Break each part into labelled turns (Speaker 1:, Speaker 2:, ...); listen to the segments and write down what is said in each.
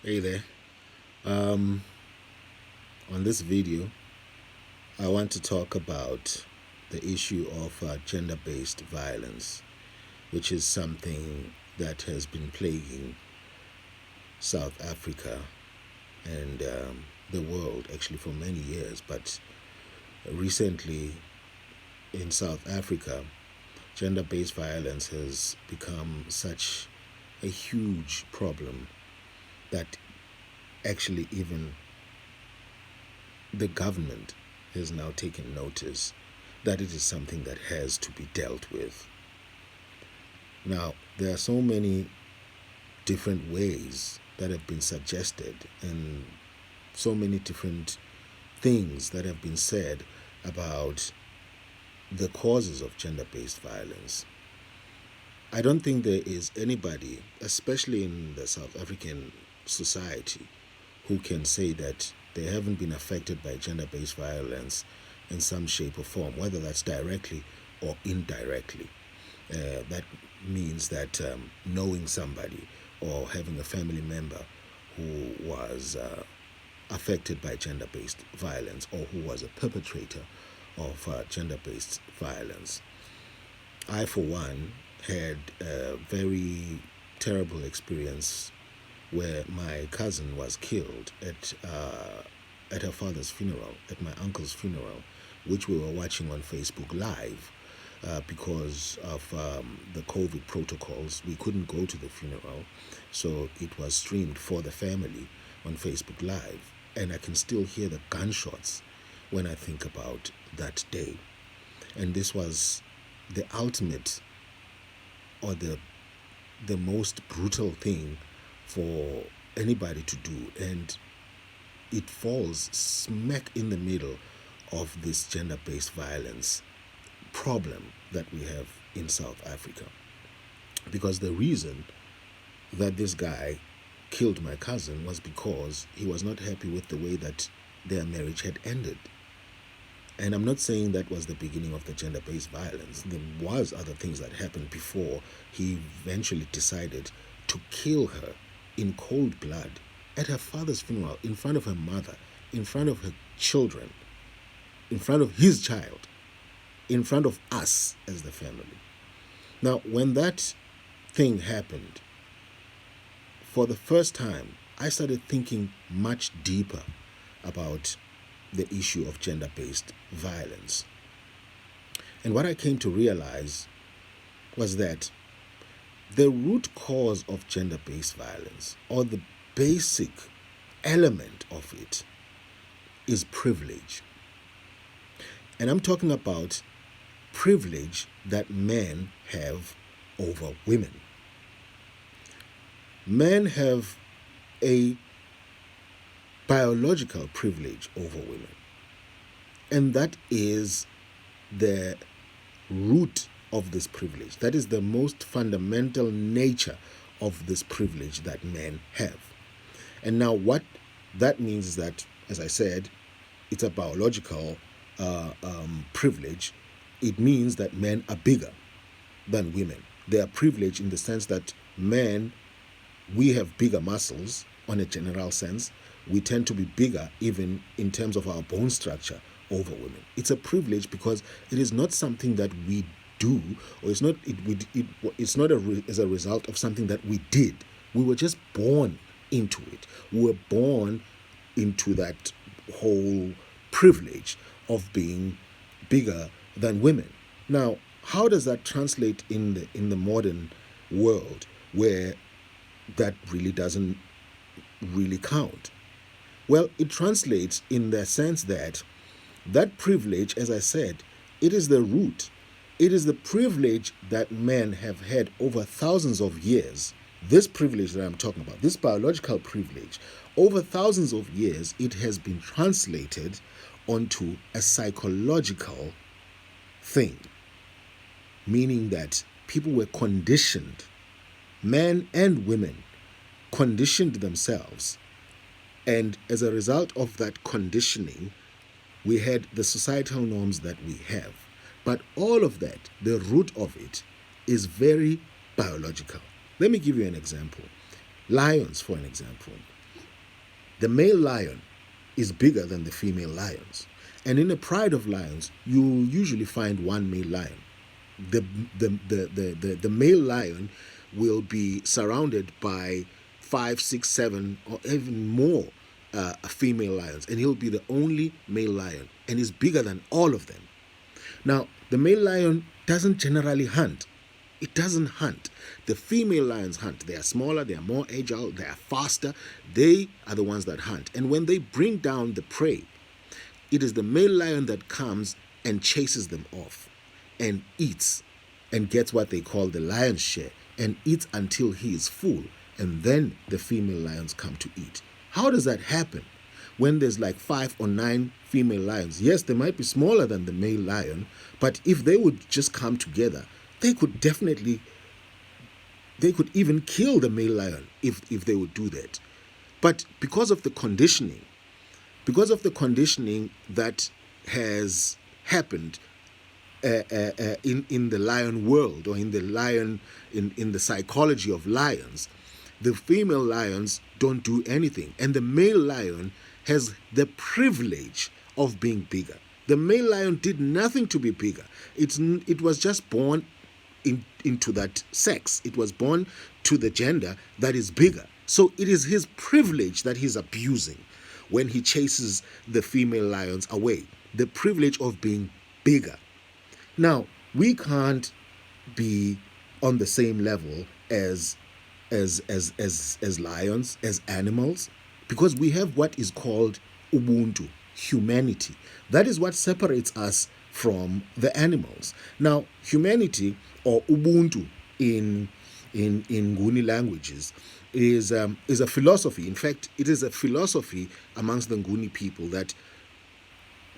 Speaker 1: Hey there. Um, on this video, I want to talk about the issue of gender-based violence, which is something that has been plaguing South Africa and the world actually for many years. But recently in South Africa, gender-based violence has become such a huge problem that actually even the government has now taken notice that it is something that has to be dealt with. Now, there are so many different ways that have been suggested and so many different things that have been said about the causes of gender-based violence. I don't think there is anybody, especially in the South African society, who can say that they haven't been affected by gender-based violence in some shape or form, whether that's directly or indirectly. That means that knowing somebody or having a family member who was affected by gender-based violence or who was a perpetrator of gender-based violence. I, for one, had a very terrible experience where my cousin was killed at her father's funeral, at my uncle's funeral, which we were watching on Facebook Live. Because of the COVID protocols, we couldn't go to the funeral, so it was streamed for the family on Facebook Live. And I can still hear the gunshots when I think about that day. And this was the ultimate or the most brutal thing for anybody to do, and it falls smack in the middle of this gender-based violence problem that we have in South Africa. Because the reason that this guy killed my cousin was because he was not happy with the way that their marriage had ended. And I'm not saying that was the beginning of the gender-based violence. There was other things that happened before he eventually decided to kill her in cold blood at her father's funeral, in front of her mother, in front of her children, in front of his child, in front of us as the family. Now, when that thing happened, for the first time, I started thinking much deeper about the issue of gender-based violence. And what I came to realize was that the root cause of gender-based violence, or the basic element of it, is privilege. And I'm talking about privilege that men have over women. Men have a biological privilege over women. And that is the root of this privilege. That is the most fundamental nature of this privilege that men have. And now what that means is that, as I said, it's a biological privilege. It means that men are bigger than women. They are privileged in the sense that men, we have bigger muscles on a general sense. We tend to be bigger even in terms of our bone structure over women. It's a privilege because it is not something that we do, or it's not as a result of something that we did. We were just born into it. We were born into that whole privilege of being bigger than women. Now, how does that translate in the modern world where that really doesn't really count? Well, it translates in the sense that that privilege, as I said, it is the root. It is the privilege that men have had over thousands of years. This privilege that I'm talking about, this biological privilege, over thousands of years, it has been translated onto a psychological thing, meaning that people were conditioned, men and women conditioned themselves. And as a result of that conditioning, we had the societal norms that we have. But all of that, the root of it, is very biological. Let me give you an example. Lions, for an example. The male lion is bigger than the female lions. And in a pride of lions, you usually find one male lion. The male lion will be surrounded by 5, 6, 7, or even more female lions, and he'll be the only male lion, and he's bigger than all of them. Now, the male lion doesn't generally hunt. It doesn't hunt. The female lions hunt. They are smaller, they are more agile, they are faster. They are the ones that hunt. And when they bring down the prey, it is the male lion that comes and chases them off and eats and gets what they call the lion's share and eats until he is full. And then the female lions come to eat. How does that happen? When there's like 5 or 9 female lions, yes, they might be smaller than the male lion, but if they would just come together, they could even kill the male lion if they would do that. But because of the conditioning that has happened in the lion world, or in the psychology of lions, the female lions don't do anything, and the male lion has the privilege of being bigger. The male lion did nothing to be bigger. It was just born into that sex. It was born to the gender that is bigger. So it is his privilege that he's abusing when he chases the female lions away. The privilege of being bigger. Now, we can't be on the same level as lions, as animals, because we have what is called Ubuntu, humanity. That is what separates us from the animals. Now, humanity, or Ubuntu in Nguni languages, is a philosophy. In fact, it is a philosophy amongst the Nguni people that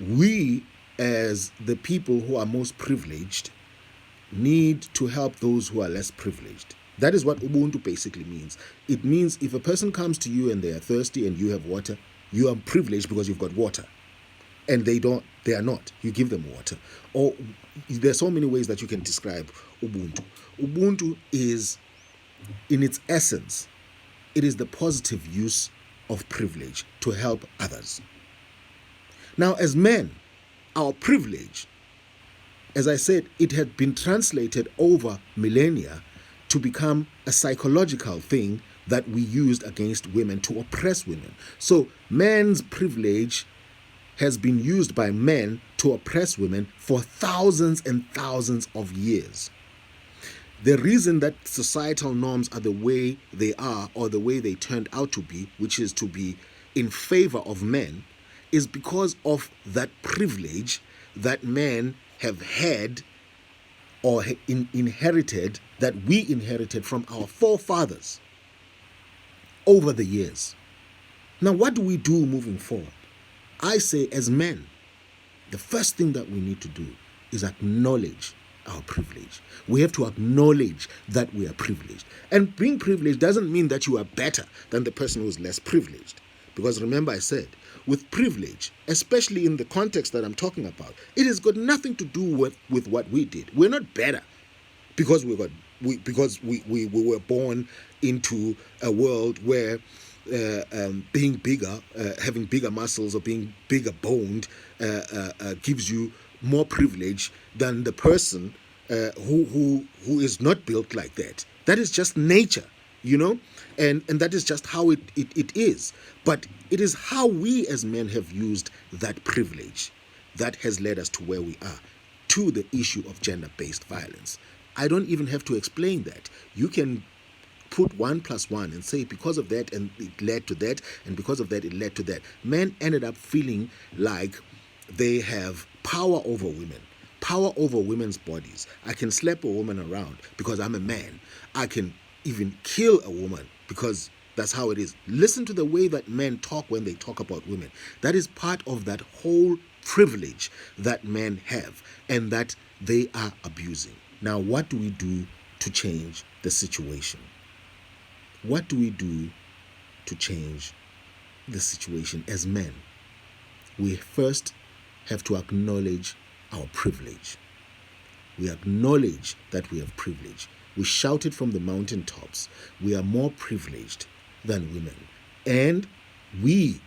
Speaker 1: we, as the people who are most privileged, need to help those who are less privileged. That is what Ubuntu basically means. It means if a person comes to you and they are thirsty and you have water, you are privileged because you've got water. And they are not. You give them water. Or there's so many ways that you can describe Ubuntu. Ubuntu is, in its essence, it is the positive use of privilege to help others. Now, as men, our privilege, as I said, it had been translated over millennia to become a psychological thing that we used against women to oppress women. So man's privilege has been used by men to oppress women for thousands and thousands of years. The reason that societal norms are the way they are, or the way they turned out to be, which is to be in favor of men, is because of that privilege that men have had or inherited, that we inherited from our forefathers over the years. Now, what do we do moving forward? I say, as men, the first thing that we need to do is acknowledge our privilege. We have to acknowledge that we are privileged. And being privileged doesn't mean that you are better than the person who is less privileged. Because remember, I said, with privilege, especially in the context that I'm talking about, it has got nothing to do with what we did. We're not better because we were born into a world where being bigger, having bigger muscles, or being bigger boned gives you more privilege than the person who is not built like that. That is just nature, and that is just how it is. But it is how we as men have used that privilege that has led us to where we are, to the issue of gender-based violence. I don't even have to explain that. You can put 1 + 1 and say because of that and it led to that, and because of that it led to that. Men ended up feeling like they have power over women, power over women's bodies. I can slap a woman around because I'm a man. I can even kill a woman because that's how it is. Listen to the way that men talk when they talk about women. That is part of that whole privilege that men have and that they are abusing. Now, what do we do to change the situation? What do we do to change the situation as men? We first have to acknowledge our privilege. We acknowledge that we have privilege. We shout it from the mountaintops. We are more privileged than women. And We,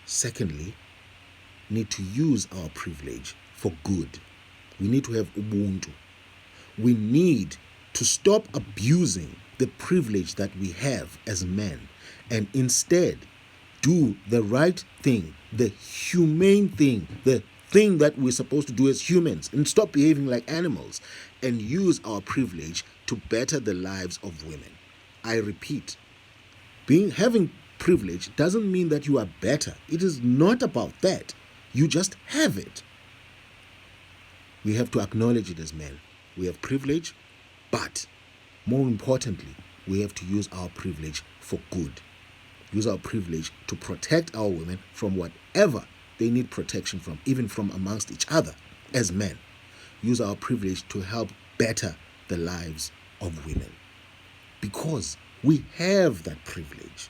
Speaker 1: secondly, need to use our privilege for good. We need to have ubuntu. We need to stop abusing the privilege that we have as men and instead do the right thing, the humane thing, the thing that we're supposed to do as humans, and stop behaving like animals and use our privilege to better the lives of women. I repeat, having privilege doesn't mean that you are better. It is not about that. You just have it. We have to acknowledge it as men. We have privilege, but more importantly, we have to use our privilege for good. Use our privilege to protect our women from whatever they need protection from, even from amongst each other as men. Use our privilege to help better the lives of women. Because we have that privilege.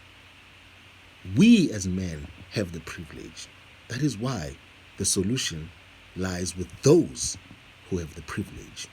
Speaker 1: We as men have the privilege. That is why the solution lies with those who have the privilege.